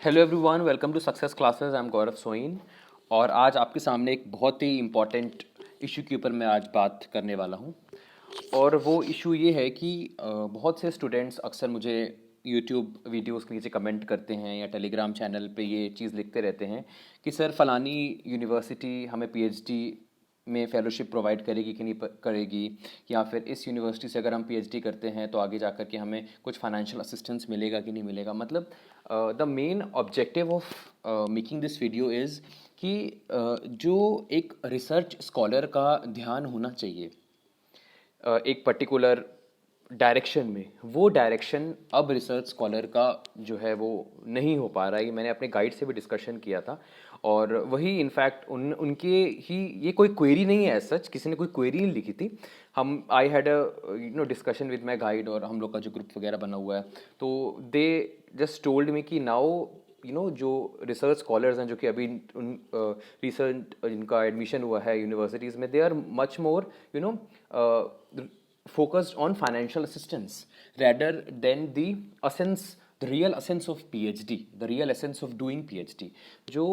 Hello everyone, welcome to success classes. I am Gaurav Soin और आज आपके सामने एक बहुत ही इम्पॉर्टेंट इशू के ऊपर मैं आज बात करने वाला हूँ। और वो इशू ये है कि बहुत से स्टूडेंट्स अक्सर मुझे यूट्यूब वीडियोस के नीचे कमेंट करते हैं या टेलीग्राम चैनल पे ये चीज़ लिखते रहते हैं कि सर फलानी यूनिवर्सिटी हमें पीएचडी में फेलोशिप प्रोवाइड करेगी कि नहीं करेगी, या फिर इस यूनिवर्सिटी से अगर हम पीएचडी करते हैं तो आगे जाकर के हमें कुछ फाइनेंशियल असिस्टेंस मिलेगा कि नहीं मिलेगा। मतलब the main objective of making this video is कि जो एक रिसर्च स्कॉलर का ध्यान होना चाहिए एक पर्टिकुलर डायरेक्शन में, वो डायरेक्शन अब रिसर्च स्कॉलर का जो है वो नहीं हो पा रहा है। ये मैंने अपने गाइड से भी डिस्कशन किया था और वही इनफैक्ट उनके ही ये कोई क्वेरी नहीं है, सच किसी ने कोई क्वेरी नहीं लिखी थी। हम I had a discussion with my guide और हम लोग का जो ग्रुप वगैरह बना हुआ है, तो दे जस्ट टोल्ड मी कि नाउ जो रिसर्च स्कॉलर्स हैं जो कि अभी उन रिसेंट जिनका एडमिशन हुआ है यूनिवर्सिटीज़ में, they are much more focused on financial assistance rather than the essence, the real essence of PhD, the real essence of doing PhD। जो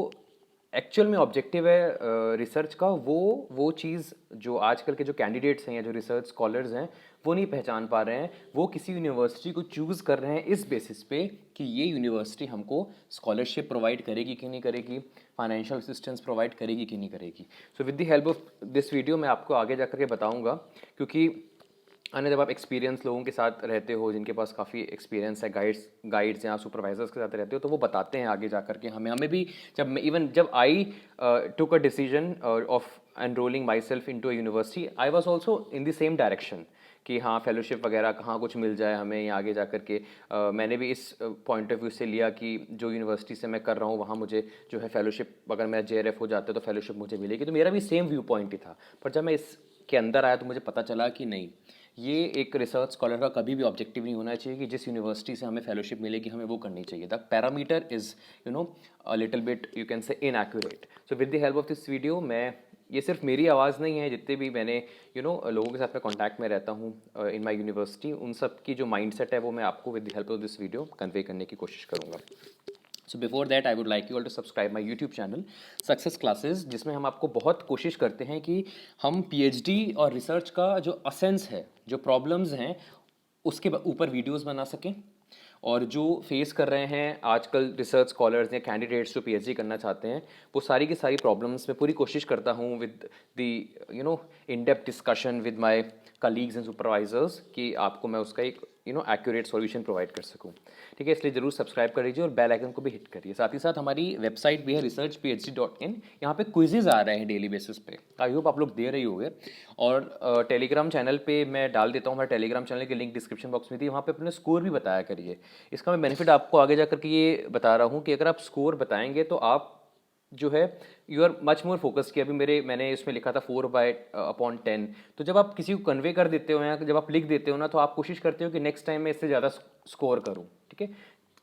एक्चुअल में ऑब्जेक्टिव है रिसर्च का, वो चीज़ जो आजकल के जो कैंडिडेट्स हैं या जो रिसर्च स्कॉलर्स हैं वो नहीं पहचान पा रहे हैं। वो किसी यूनिवर्सिटी को चूज़ कर रहे हैं इस बेसिस पे कि ये यूनिवर्सिटी हमको स्कॉलरशिप प्रोवाइड करेगी कि नहीं करेगी, फाइनेंशियल असिस्टेंस प्रोवाइड करेगी कि नहीं करेगी। So with the help of this video मैं आपको आगे जा के बताऊँगा, क्योंकि जब आप एक्सपीरियंस लोगों के साथ रहते हो जिनके पास काफ़ी एक्सपीरियंस है, गाइड्स या सुपरवाइजर्स के साथ रहते हो, तो वो बताते हैं आगे जा कर के हमें भी। जब I took a decision of enrolling myself into a university, I was also in the same direction कि हाँ फेलोशिप वगैरह कहाँ कुछ मिल जाए हमें या आगे जा कर के। मैंने भी इस पॉइंट ऑफ व्यू से लिया कि जो यूनिवर्सिटी से मैं कर रहा हूँ वहाँ मुझे जो है फेलोशिप, अगर मेरा JRF हो जाता है तो फेलोशिप मुझे मिलेगी। तो मेरा भी सेम व्यू पॉइंट ही था। पर जब मैं इसके अंदर आया तो मुझे पता चला कि नहीं, ये एक रिसर्च स्कॉलर का कभी भी ऑब्जेक्टिव नहीं होना चाहिए कि जिस यूनिवर्सिटी से हमें फेलोशिप मिलेगी हमें वो करनी चाहिए। The parameter is a little bit you can say inaccurate. So with the help of this video, मैं ये सिर्फ मेरी आवाज़ नहीं है, जितने भी मैंने लोगों के साथ मैं कॉन्टैक्ट में रहता हूँ इन माई यूनिवर्सिटी, उन सब की जो माइंडसेट है वो मैं आपको with the help of this video convey करने की कोशिश करूँगा। So before that I would like you all to subscribe my YouTube channel success classes, जिसमें हम आपको बहुत कोशिश करते हैं कि हम PhD और रिसर्च का जो असेंस है, जो प्रॉब्लम्स हैं, उसके ऊपर वीडियोस बना सकें। और जो फेस कर रहे हैं आजकल रिसर्च स्कॉलर्स या कैंडिडेट्स जो PhD करना चाहते हैं, वो सारी की सारी प्रॉब्लम्स मैं पूरी कोशिश करता हूँ with the in depth discussion with my colleagues and supervisors कि आपको मैं उसका एक एक्यूरेट सॉल्यूशन प्रोवाइड कर सकूँ। ठीक है, इसलिए जरूर सब्सक्राइब कर लीजिए और बेल आइकन को भी हिट करिए। साथ ही साथ हमारी वेबसाइट भी है researchphd.in, यहाँ पे क्विजेज आ रहे हैं डेली बेसिस पे, आई होप आप लोग दे रही होंगे। और टेलीग्राम चैनल पे मैं डाल देता हूँ, हमारे टेलीग्राम चैनल की लिंक डिस्क्रिप्शन बॉक्स में थी, वहाँ पे अपने स्कोर भी बताया करिए। इसका मैं बेनिफिट आपको आगे जाकर के ये बता रहा हूँ कि अगर आप स्कोर बताएंगे तो आप जो है you are much more focus. कि अभी मैंने इसमें लिखा था 4/10, तो जब आप किसी को कन्वे कर देते हो या जब आप लिख देते हो ना, तो आप कोशिश करते हो कि नेक्स्ट टाइम मैं इससे ज़्यादा स्कोर करूँ। ठीक है,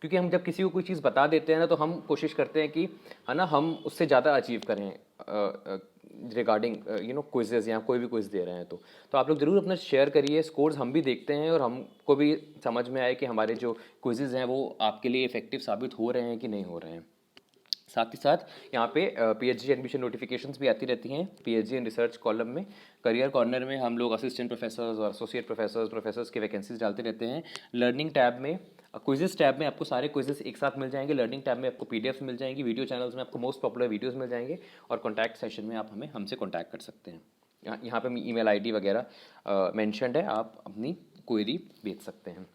क्योंकि हम जब किसी को कोई चीज़ बता देते हैं ना, तो हम कोशिश करते हैं कि है ना हम उससे ज़्यादा अचीव करें रिगार्डिंग क्विजेज या कोई भी क्विज दे रहे हैं। तो आप लोग ज़रूर अपना शेयर करिए, स्कोर्स हम भी देखते हैं और हमको भी समझ में आए कि हमारे जो क्विजेज हैं वो आपके लिए इफेक्टिव साबित हो रहे हैं कि नहीं हो रहे हैं। साथ ही साथ यहाँ पे PhD एडमिशन नोटिफिकेशंस भी आती रहती हैं PhD एंड रिसर्च कॉलम में। करियर कॉर्नर में हम लोग असिस्टेंट प्रोफेसर्स और एसोसिएट प्रोफेसर्स की वैकेंसीज डालते रहते हैं। लर्निंग टैब में, क्विजेस टैब में आपको सारे क्विजेस एक साथ मिल जाएंगे। लर्निंग टैब में आपको PDF मिल जाएंगी, वीडियो चैनल्स में आपको मोस्ट पॉपुलर वीडियोस मिल जाएंगे, और कॉन्टैक्ट सेशन में आप हमसे कॉन्टैक्ट कर सकते हैं। यहाँ पे ईमेल ID वगैरह मेंशन्ड है, आप अपनी क्वेरी भेज सकते हैं।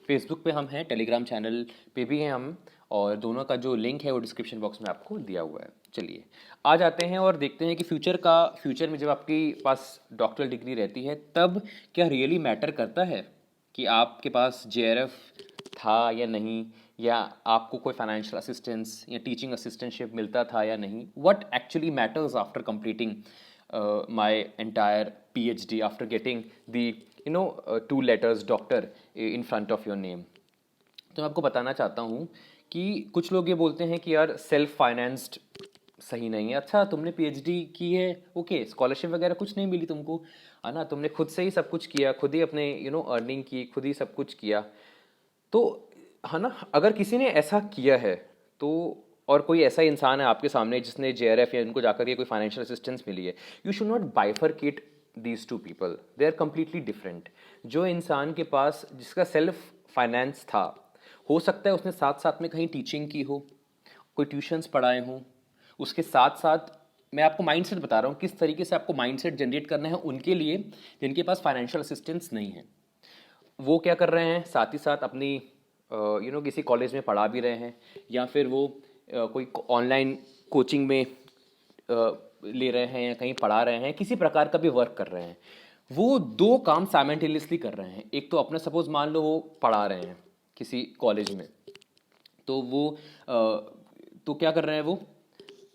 फेसबुक पे हम हैं, टेलीग्राम चैनल पे भी हैं हम, और दोनों का जो लिंक है वो डिस्क्रिप्शन बॉक्स में आपको दिया हुआ है। चलिए आ जाते हैं और देखते हैं कि फ्यूचर में जब आपके पास डॉक्टरल डिग्री रहती है, तब क्या रियली मैटर करता है कि आपके पास JRF था या नहीं, या आपको कोई फाइनेंशियल असिस्टेंस या टीचिंग असिस्टेंटशिप मिलता था या नहीं। What actually matters after completing my entire PhD, after getting the 2 letters doctor in front of your name। तो मैं आपको बताना चाहता हूँ कि कुछ लोग ये बोलते हैं कि यार सेल्फ फाइनेंस्ड सही नहीं है। अच्छा, तुमने PhD की है, ओके, स्कॉलरशिप वगैरह कुछ नहीं मिली तुमको, है ना, तुमने खुद से ही सब कुछ किया, खुद ही अपने अर्निंग की, खुद ही सब कुछ किया। तो है ना, अगर किसी ने ऐसा किया है तो और कोई ऐसा इंसान है आपके सामने जिसने JRF या इनको जाकर के कोई फाइनेंशियल असिस्टेंस मिली है, you should not bifurcate these two people, they are completely different. जो इंसान के पास जिसका सेल्फ फाइनेंस था, हो सकता है उसने साथ साथ में कहीं टीचिंग की हो, कोई ट्यूशन्स पढ़ाए हों, उसके साथ साथ मैं आपको माइंडसेट बता रहा हूँ किस तरीके से आपको माइंडसेट जनरेट करना है उनके लिए जिनके पास फाइनेंशियल असिस्टेंस नहीं है। वो क्या कर रहे हैं, साथ ही साथ अपनी किसी कॉलेज में पढ़ा भी रहे हैं, या फिर वो कोई ऑनलाइन कोचिंग में ले रहे हैं या कहीं पढ़ा रहे हैं, किसी प्रकार का भी वर्क कर रहे हैं। वो दो काम साइमल्टेनियसली कर रहे हैं। एक तो अपना सपोज मान लो वो पढ़ा रहे हैं किसी कॉलेज में, तो वो तो क्या कर रहे हैं वो,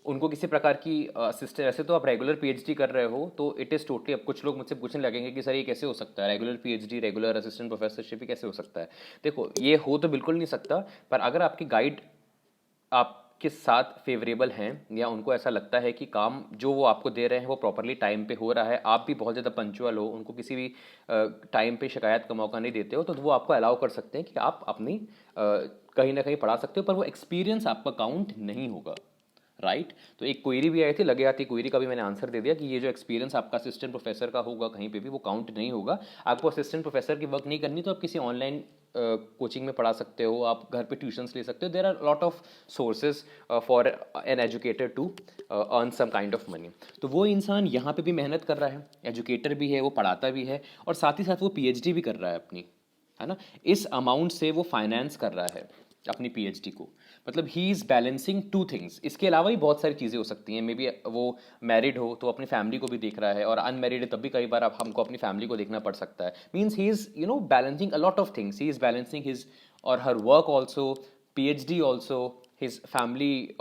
उनको किसी प्रकार की असिस्टेंट, ऐसे तो आप रेगुलर पीएचडी कर रहे हो तो इट इज़ टोटली, अब कुछ लोग मुझसे पूछने लगेंगे कि सर ये कैसे हो सकता है, regular PhD regular assistant professorship ही कैसे हो सकता है। देखो ये हो तो बिल्कुल नहीं सकता, पर अगर आपकी गाइड आपके साथ फेवरेबल हैं या उनको ऐसा लगता है कि काम जो वो आपको दे रहे हैं वो प्रॉपरली टाइम पे हो रहा है, आप भी बहुत ज़्यादा पंचुअल हो, उनको किसी भी टाइम पे शिकायत का मौका नहीं देते हो, तो वो आपको अलाउ कर सकते हैं कि आप अपनी कहीं ना कहीं पढ़ा सकते हो, पर वो एक्सपीरियंस आपका काउंट नहीं होगा। राइट तो एक क्वेरी भी आई थी, लगे आती क्वेरी का भी मैंने आंसर दे दिया कि ये जो एक्सपीरियंस आपका असिस्टेंट प्रोफेसर का होगा कहीं पे भी वो काउंट नहीं होगा। आपको असिस्टेंट प्रोफेसर की वर्क नहीं करनी तो आप किसी ऑनलाइन कोचिंग में पढ़ा सकते हो, आप घर पे ट्यूशन्स ले सकते हो। There are lot of sources for an educator to earn some kind of money. तो वो इंसान यहाँ पे भी मेहनत कर रहा है, एजुकेटर भी है, वो पढ़ाता भी है, और साथ ही साथ वो पीएचडी भी कर रहा है अपनी, है ना। इस अमाउंट से वो फाइनेंस कर रहा है अपनी पीएचडी को, मतलब ही इज़ बैलेंसिंग टू थिंग्स। इसके अलावा भी बहुत सारी चीज़ें हो सकती हैं, मे बी वो मैरिड हो तो अपनी फैमिली को भी देख रहा है, और अनमैरिड है तब भी कई बार आप हमको अपनी फैमिली को देखना पड़ सकता है। Means he is balancing a lot of things, he is balancing his or her work also, PhD also, his family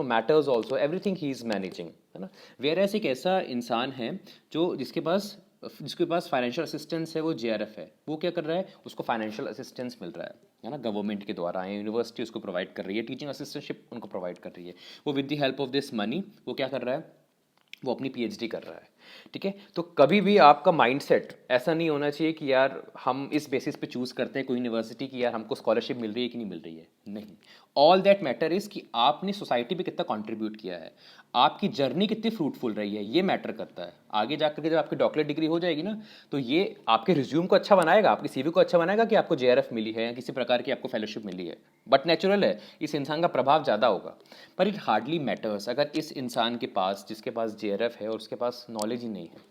matters also, everything he is managing, है ना। वेयर एज एक ऐसा इंसान है जो जिसके पास फाइनेंशियल असिस्टेंस है, वो JRF है, वो क्या कर रहा है, उसको फाइनेंशियल असिस्टेंस मिल रहा है ना, गवर्नमेंट के द्वारा, यूनिवर्सिटी उसको प्रोवाइड कर रही है, टीचिंग असिस्टेंटशिप उनको प्रोवाइड कर रही है। वो with the help of this money वो क्या कर रहा है, वो अपनी पीएचडी कर रहा है। ठीक है, तो कभी भी आपका माइंडसेट ऐसा नहीं होना चाहिए कि यार हम इस बेसिस पे चूज करते हैं कोई यूनिवर्सिटी की यार हमको स्कॉलरशिप मिल रही है कि नहीं मिल रही है, नहीं। ऑल दैट मैटर इज कि आपने सोसाइटी पे कितना कंट्रीब्यूट किया है, आपकी जर्नी कितनी फ्रूटफुल रही है, ये मैटर करता है। आगे जाकर के जब आपकी डॉक्टरेट डिग्री हो जाएगी ना, तो ये आपके रिज्यूम को अच्छा बनाएगा, आपकी सीवी को अच्छा बनाएगा कि आपको JRF मिली है या किसी प्रकार की आपको फेलोशिप मिली है। बट नेचुरल है, इस इंसान का प्रभाव ज़्यादा होगा, पर इट हार्डली मैटर्स अगर इस इंसान के पास, जिसके पास JRF है और उसके पास नॉलेज ही नहीं है,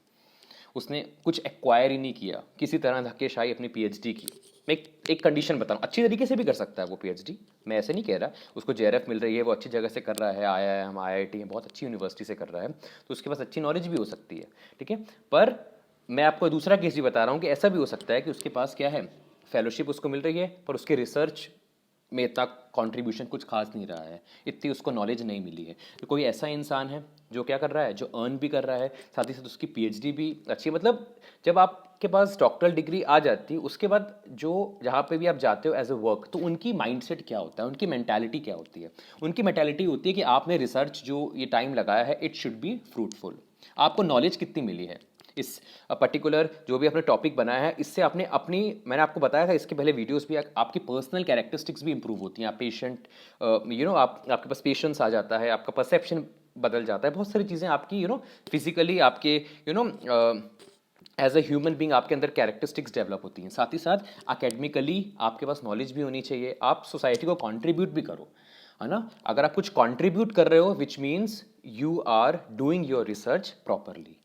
उसने कुछ एक्वायर ही नहीं किया, किसी तरह धक्केशाही अपनी पीएचडी की। मैं एक कंडीशन बताऊं, अच्छी तरीके से भी कर सकता है वो पीएचडी, मैं ऐसे नहीं कह रहा, उसको JRF मिल रही है, वो अच्छी जगह से कर रहा है, आया है, हम IIT हैं, बहुत अच्छी यूनिवर्सिटी से कर रहा है, तो उसके पास अच्छी नॉलेज भी हो सकती है। ठीक है, पर मैं आपको दूसरा केस भी बता रहा हूँ कि ऐसा भी हो सकता है कि उसके पास क्या है, फेलोशिप उसको मिल रही है, पर उसके रिसर्च में इतना कंट्रीब्यूशन कुछ खास नहीं रहा है, इतनी उसको नॉलेज नहीं मिली है। तो कोई ऐसा इंसान है जो क्या कर रहा है, जो अर्न भी कर रहा है, साथ ही साथ उसकी पीएचडी भी अच्छी है। मतलब जब आपके पास डॉक्टरल डिग्री आ जाती है, उसके बाद जो जहाँ पे भी आप जाते हो एज अ वर्क, तो उनकी माइंडसेट क्या होता है, उनकी मेंटालिटी क्या होती है। उनकी मेंटालिटी होती है कि आपने रिसर्च जो ये टाइम लगाया है, इट शुड बी फ्रूटफुल। आपको नॉलेज कितनी मिली है इस पर्टिकुलर जो भी आपने टॉपिक बनाया है, इससे आपने अपनी, मैंने आपको बताया था इसके पहले वीडियोस भी, आपकी पर्सनल कैरेक्टरिस्टिक्स भी इंप्रूव होती हैं। आप पेशेंट आपके पास पेशेंस आ जाता है, आपका परसेप्शन बदल जाता है, बहुत सारी चीज़ें आपकी फिजिकली आपके एज अ ह्यूमन बींग आपके अंदर कैरेक्टरिस्टिक्स डेवलप होती हैं। साथ ही साथ अकेडमिकली आपके पास नॉलेज भी होनी चाहिए, आप सोसाइटी को कॉन्ट्रीब्यूट भी करो, है ना। अगर आप कुछ कॉन्ट्रीब्यूट कर रहे हो, which means you are doing your research properly.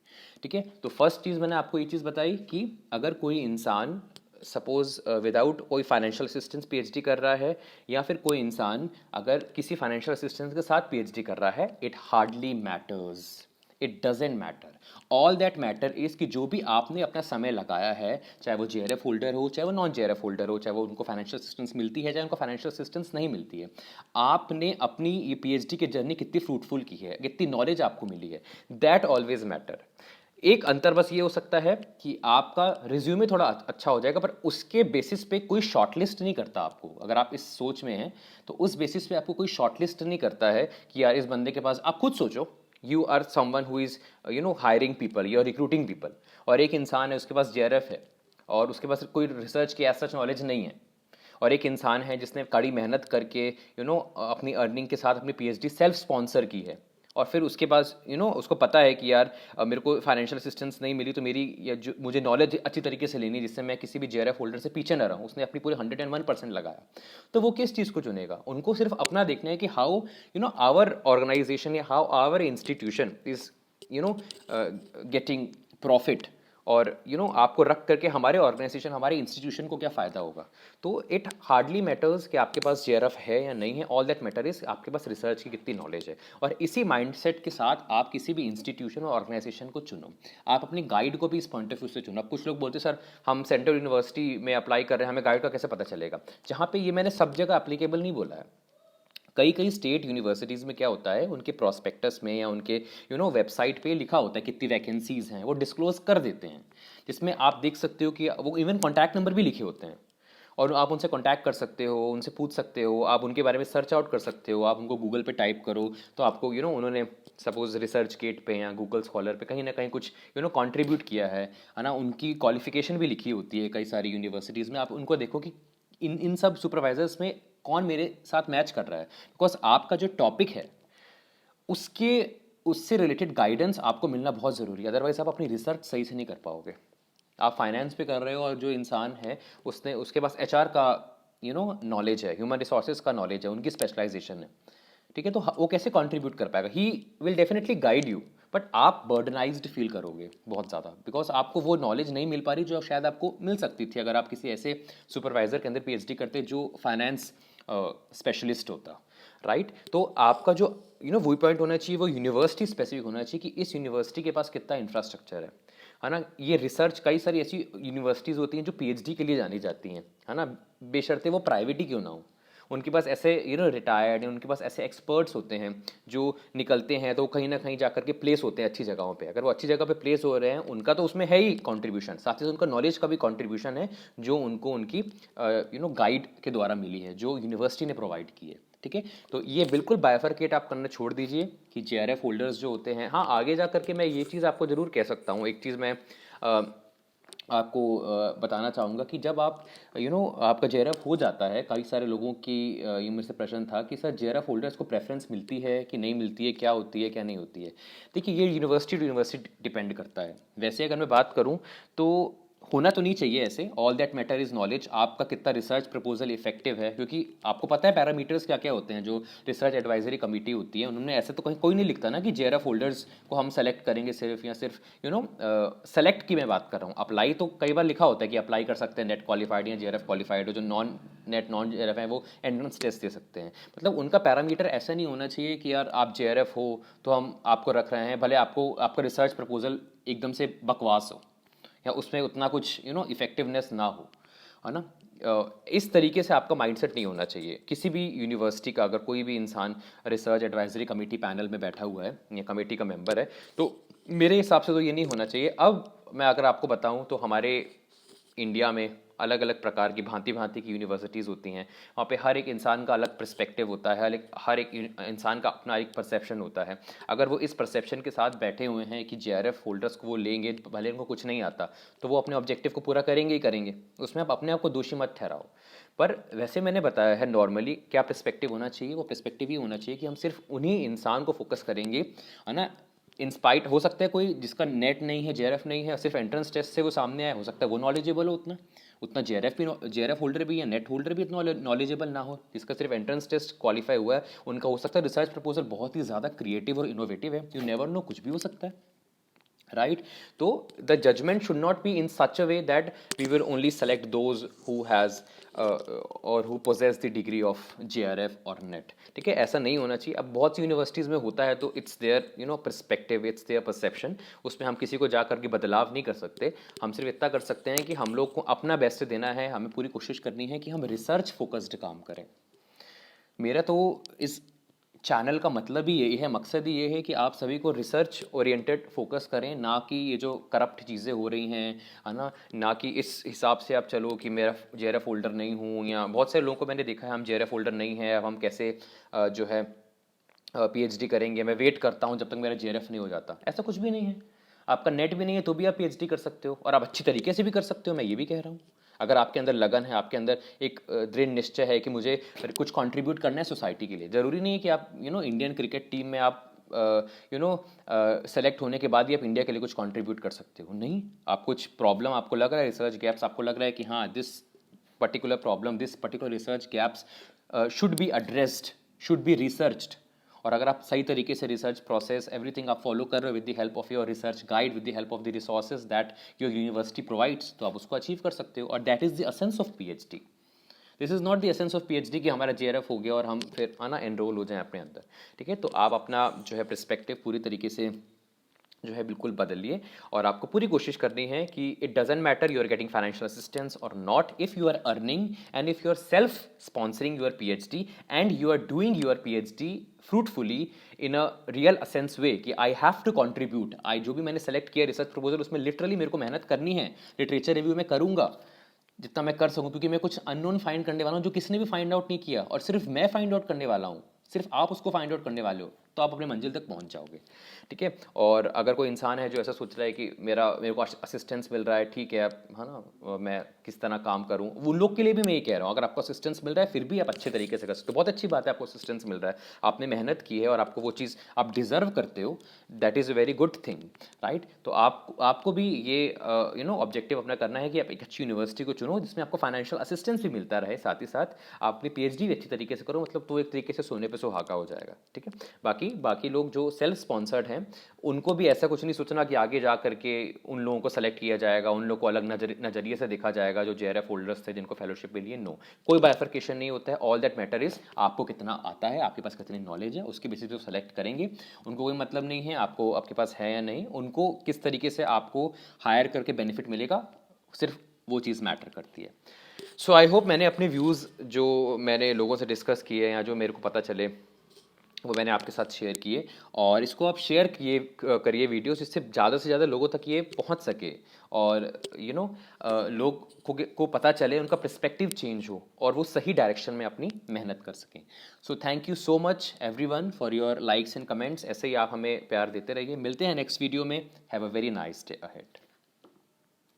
ठीक है, तो फर्स्ट चीज़ मैंने आपको ये चीज़ बताई कि अगर कोई इंसान सपोज विदाउट कोई फाइनेंशियल असिस्टेंस पीएचडी कर रहा है, या फिर कोई इंसान अगर किसी फाइनेंशियल असिस्टेंस के साथ पीएचडी कर रहा है, it hardly matters, it doesn't matter. All that matter is कि जो भी आपने अपना समय लगाया है, चाहे वो JRF होल्डर हो, चाहे वो नॉन JRF होल्डर हो, चाहे वो उनको फाइनेंशियल असिस्टेंस मिलती है, चाहे उनको फाइनेंशियल असिस्टेंस नहीं मिलती है, आपने अपनी ये पीएचडी की जर्नी कितनी फ्रूटफुल की है, कितनी नॉलेज आपको मिली है, दैट ऑलवेज मैटर। एक अंतर बस ये हो सकता है कि आपका रिज्यूमे थोड़ा अच्छा हो जाएगा, पर उसके बेसिस पे कोई शॉर्टलिस्ट नहीं करता आपको। अगर आप इस सोच में हैं तो उस बेसिस पे आपको कोई शॉर्टलिस्ट नहीं करता है कि यार इस बंदे के पास, आप खुद सोचो, you are someone who is hiring people, you are recruiting people, और एक इंसान है उसके पास JRF है और उसके पास कोई रिसर्च की एज सच नॉलेज नहीं है, और एक इंसान है जिसने कड़ी मेहनत करके अपनी अर्निंग के साथ अपनी पीएचडी सेल्फ स्पॉन्सर की है, और फिर उसके पास उसको पता है कि यार मेरे को फाइनेंशियल असिस्टेंस नहीं मिली तो मेरी या जो मुझे नॉलेज अच्छी तरीके से लेनी है जिससे मैं किसी भी जेआरएफ होल्डर से पीछे ना रहूँ, उसने अपनी पूरी 101% लगाया, तो वो किस चीज़ को चुनेगा? उनको सिर्फ अपना देखना है कि हाउ आवर ऑर्गेनाइजेशन या how our institution is getting profit, और आपको रख करके हमारे ऑर्गेनाइजेशन हमारे इंस्टीट्यूशन को क्या फ़ायदा होगा। तो इट हार्डली मैटर्स कि आपके पास जेआरएफ है या नहीं है, ऑल दैट मैटर इज आपके पास रिसर्च की कितनी नॉलेज है। और इसी माइंडसेट के साथ आप किसी भी इंस्टीट्यूशन और ऑर्गेनाइजेशन को चुनो। आप अपनी गाइड को भी इस पॉइंट ऑफ व्यू से चुनो। अब कुछ लोग बोलते हैं सर हम सेंट्रल यूनिवर्सिटी में अप्लाई कर रहे हैं, हमें गाइड का कैसे पता चलेगा? जहाँ पे ये मैंने सब जगह अप्लीकेबल नहीं बोला है। कई कई स्टेट यूनिवर्सिटीज़ में क्या होता है, उनके प्रॉस्पेक्टस में या उनके वेबसाइट पे लिखा होता है कितनी वैकेंसीज़ हैं, वो डिस्क्लोज कर देते हैं, जिसमें आप देख सकते हो कि वो इवन कॉन्टैक्ट नंबर भी लिखे होते हैं, और आप उनसे कॉन्टैक्ट कर सकते हो, उनसे पूछ सकते हो, आप उनके बारे में सर्च आउट कर सकते हो, आप उनको गूगल पे टाइप करो तो आपको उन्होंने सपोज रिसर्च गेट पे या गूगल स्कॉलर पे कहीं ना कहीं कुछ कंट्रीब्यूट किया है ना, उनकी क्वालिफिकेशन भी लिखी होती है कई सारी यूनिवर्सिटीज़ में। आप उनको देखो कि इन इन सब सुपरवाइजर्स में कौन मेरे साथ मैच कर रहा है, बिकॉज आपका जो टॉपिक है उसके उससे रिलेटेड गाइडेंस आपको मिलना बहुत ज़रूरी है, अदरवाइज आप अपनी रिसर्च सही से नहीं कर पाओगे। आप फाइनेंस पे कर रहे हो और जो इंसान है उसने उसके पास एचआर का नॉलेज है, ह्यूमन रिसोर्सेज का नॉलेज है, उनकी स्पेशलाइजेशन है, ठीक है, तो वो कैसे कंट्रीब्यूट कर पाएगा? He will definitely guide you, but आप बर्डनाइज्ड फील करोगे बहुत ज़्यादा, बिकॉज आपको वो नॉलेज नहीं मिल पा रही जो शायद आपको मिल सकती थी अगर आप किसी ऐसे सुपरवाइजर के अंदर पीएचडी करते जो फाइनेंस स्पेशलिस्ट होता, राइट? तो आपका जो वही पॉइंट होना चाहिए, वो यूनिवर्सिटी स्पेसिफिक होना चाहिए कि इस यूनिवर्सिटी के पास कितना इंफ्रास्ट्रक्चर है ना। ये रिसर्च कई सारी ऐसी यूनिवर्सिटीज़ होती हैं जो पीएचडी के लिए जानी जाती हैं, है ना, बेशर्ते वो प्राइवेट ही क्यों ना हो। उनके पास ऐसे रिटायर्ड, उनके पास ऐसे एक्सपर्ट्स होते हैं जो निकलते हैं तो कहीं ना कहीं जाकर के प्लेस होते हैं अच्छी जगहों पे। अगर वो अच्छी जगह पे प्लेस हो रहे हैं उनका तो उसमें है ही कंट्रीब्यूशन, साथ ही साथ उनका नॉलेज का भी कंट्रीब्यूशन है जो उनको उनकी गाइड के द्वारा मिली है जो यूनिवर्सिटी ने प्रोवाइड की है, ठीक है। तो ये बिल्कुल बायफरकेट आप करना छोड़ दीजिए कि जेआरएफ होल्डर्स जो होते हैं, हाँ आगे जा करके मैं ये चीज़ आपको ज़रूर कह सकता हूँ। एक चीज़ मैं आपको बताना चाहूँगा कि जब आप आपका जेआरएफ हो जाता है, कई सारे लोगों की ये मेरे से प्रश्न था कि सर जेआरएफ होल्डर्स को प्रेफरेंस मिलती है कि नहीं मिलती है, क्या होती है क्या नहीं होती है। देखिए ये यूनिवर्सिटी टू यूनिवर्सिटी डिपेंड करता है। वैसे अगर मैं बात करूँ तो होना तो नहीं चाहिए ऐसे, all that matter is knowledge, आपका कितना रिसर्च प्रपोजल इफेक्टिव है, क्योंकि आपको पता है पैरामीटर्स क्या क्या होते हैं। जो रिसर्च एडवाइजरी कमेटी होती है उन्होंने ऐसे तो कहीं कोई नहीं लिखता ना कि जेआरएफ होल्डर्स को हम सेलेक्ट करेंगे सिर्फ या सिर्फ सेलेक्ट की मैं बात कर रहा हूँ। अप्लाई तो कई बार लिखा होता है कि अप्लाई कर सकते हैं नेट क्वालिफाइड या जेआरएफ क्वालिफाइड हो, जो नॉन जेआरएफ है वो एंट्रेंस टेस्ट दे सकते हैं। मतलब उनका पैरामीटर ऐसा नहीं होना चाहिए कि यार आप जेआरएफ हो तो हम आपको रख रहे हैं, भले आपको आपका रिसर्च प्रपोजल एकदम से बकवास हो या उसमें उतना कुछ इफेक्टिवनेस ना हो, है ना। इस तरीके से आपका माइंडसेट नहीं होना चाहिए। किसी भी यूनिवर्सिटी का अगर कोई भी इंसान रिसर्च एडवाइजरी कमेटी पैनल में बैठा हुआ है या कमेटी का मेंबर है तो मेरे हिसाब से तो ये नहीं होना चाहिए। अब मैं अगर आपको बताऊं तो हमारे इंडिया में अलग अलग प्रकार की भांति भांति की यूनिवर्सिटीज़ होती हैं। वहाँ पे हर एक इंसान का अलग पर्सपेक्टिव होता है, हर एक इंसान का अपना एक परसेप्शन होता है। अगर वो इस परसेप्शन के साथ बैठे हुए हैं कि जेआरएफ होल्डर्स को वो लेंगे, भले उनको कुछ नहीं आता, तो वो अपने ऑब्जेक्टिव को पूरा करेंगे ही करेंगे, उसमें आप अपने आप को दोषी मत ठहराओ। पर वैसे मैंने बताया है नॉर्मली क्या पर्सपेक्टिव होना चाहिए, वो पर्सपेक्टिव ही होना चाहिए कि हम सिर्फ उन्हीं इंसान को फोकस करेंगे, है ना। इंस्पाइट हो सकता है कोई जिसका नेट नहीं है, जेआरएफ नहीं है, सिर्फ एंट्रेंस टेस्ट से वो सामने आया, हो सकता है वो नॉलेजेबल हो उतना उतना जेआरएफ होल्डर भी या नेट होल्डर भी इतना नॉलेजेबल ना हो। जिसका सिर्फ एंट्रेंस टेस्ट क्वालिफाई हुआ है उनका हो सकता है रिसर्च प्रपोजल बहुत ही ज़्यादा क्रिएटिव और इनोवेटिव है, यू नेवर नो, कुछ भी हो सकता है, right? So the judgment should not be in such a way that we will only select those who has or who possess the degree of JRF or NET, ठीक है, ऐसा नहीं होना चाहिए। अब बहुत सी यूनिवर्सिटीज़ में होता है तो it's their perspective, it's their perception, उसमें हम किसी को जा करके बदलाव नहीं कर सकते। हम सिर्फ इतना कर सकते हैं कि हम लोग को अपना बेस्ट देना है, हमें पूरी कोशिश करनी है कि हम रिसर्च फोकस्ड काम करें। मेरा तो इस चैनल का मतलब ही यही है, मकसद ही ये है कि आप सभी को रिसर्च ओरिएंटेड फोकस करें, ना कि ये जो करप्ट चीज़ें हो रही हैं, है ना कि इस हिसाब से आप चलो कि मेरा जेआरएफ होल्डर नहीं हूँ, या बहुत सारे लोगों को मैंने देखा है हम जेआरएफ होल्डर नहीं है, अब हम कैसे जो है पीएचडी करेंगे, मैं वेट करता हूँ जब तक मेरा जेआरएफ नहीं हो जाता। ऐसा कुछ भी नहीं है। आपका नेट भी नहीं है तो भी आप पीएचडी कर सकते हो, और आप अच्छी तरीके से भी कर सकते हो, मैं ये भी कह रहा हूँ। अगर आपके अंदर लगन है, आपके अंदर एक दृढ़ निश्चय है कि मुझे कुछ कंट्रीब्यूट करना है सोसाइटी के लिए, ज़रूरी नहीं है कि आप इंडियन क्रिकेट टीम में आप सेलेक्ट होने के बाद ही आप इंडिया के लिए कुछ कंट्रीब्यूट कर सकते हो, नहीं। आप कुछ प्रॉब्लम आपको लग रहा है, रिसर्च गैप्स आपको लग रहा है कि हाँ this particular problem, this particular research gaps should be addressed, should be researched, और अगर आप सही तरीके से रिसर्च प्रोसेस एवरीथिंग आप फॉलो कर रहे हो with the help of your research guide, with the help of the resources that your university provides, तो आप उसको अचीव कर सकते हो, और that is the essence of PhD. This is not the essence of PhD कि हमारा JRF हो गया और हम फिर आना एनरोल हो जाएं अपने अंदर, ठीक है। तो आप अपना जो है पर्सपेक्टिव पूरी तरीके से जो है बिल्कुल बदलिए, और आपको पूरी कोशिश करनी है कि it doesn't matter you are getting financial assistance or not, if you are earning and if you are self sponsoring your PhD and you are doing your PhD fruitfully in a real sense way कि I have to contribute, I जो भी मैंने select किया research proposal उसमें literally मेरे को मेहनत करनी है, लिटरेचर रिव्यू में करूंगा जितना मैं कर सकूं, क्योंकि मैं कुछ अननोन फाइंड करने वाला हूं जो किसी ने भी फाइंड आउट नहीं किया, और सिर्फ मैं फाइंड आउट करने वाला हूं, सिर्फ आप उसको फाइंड आउट करने वाले हो, तो आप अपने मंजिल तक पहुंच जाओगे, ठीक है। और अगर कोई इंसान है जो ऐसा सोच रहा है कि मेरे को असिस्टेंस मिल रहा है, ठीक है ना, मैं किस तरह काम करूं, उन लोग के लिए भी मैं ये कह रहा हूं, अगर आपको असिस्टेंस मिल रहा है फिर भी आप अच्छे तरीके से कर सकते हो, बहुत अच्छी बात है आपको असिस्टेंस मिल रहा है, आपने मेहनत की है और आपको वो चीज़ आप डिजर्व करते हो, that is a very good thing, right. तो आपको भी ये ऑब्जेक्टिव अपना करना है कि आप एक अच्छी यूनिवर्सिटी को चुनो जिसमें आपको फाइनेंशियल असिस्टेंस भी मिलता रहे, साथ ही साथ आप अपनी पीएचडी भी अच्छी तरीके से करो, मतलब तो एक तरीके से सोने पे सुहागा हो जाएगा, ठीक है। बाकी लोग जो सेल्फ स्पॉन्सर्ड हैं उनको भी ऐसा कुछ नहीं सोचना कि आगे जा करके उन लोगों को सेलेक्ट किया जाएगा, उन लोगों को अलग नजरिए से देखा जाएगा जो जेआरएफ होल्डर्स थे जिनको फेलोशिप मिली है, नो, कोई बाइफर्केशन नहीं होता है। ऑल दैट मैटर इज आपको कितना आता है, आपके पास कितनी नॉलेज है, उसके बेसिस पे सेलेक्ट करेंगे, उनको कोई मतलब नहीं है आपको आपके पास है या नहीं, उनको किस तरीके से आपको हायर करके बेनिफिट मिलेगा, सिर्फ वो चीज़ मैटर करती है। सो आई होप मैंने अपने व्यूज़ जो मैंने लोगों से डिस्कस किए या जो मेरे को पता चले वो मैंने आपके साथ शेयर किए, और इसको आप शेयर करिए वीडियोस, इससे ज़्यादा से ज़्यादा लोगों तक ये पहुंच सके, और लोग को पता चले, उनका पर्सपेक्टिव चेंज हो और वो सही डायरेक्शन में अपनी मेहनत कर सकें। So thank you so much everyone for your likes and comments, ऐसे ही आप हमें प्यार देते रहिए, मिलते हैं नेक्स्ट वीडियो में, have a very nice day ahead.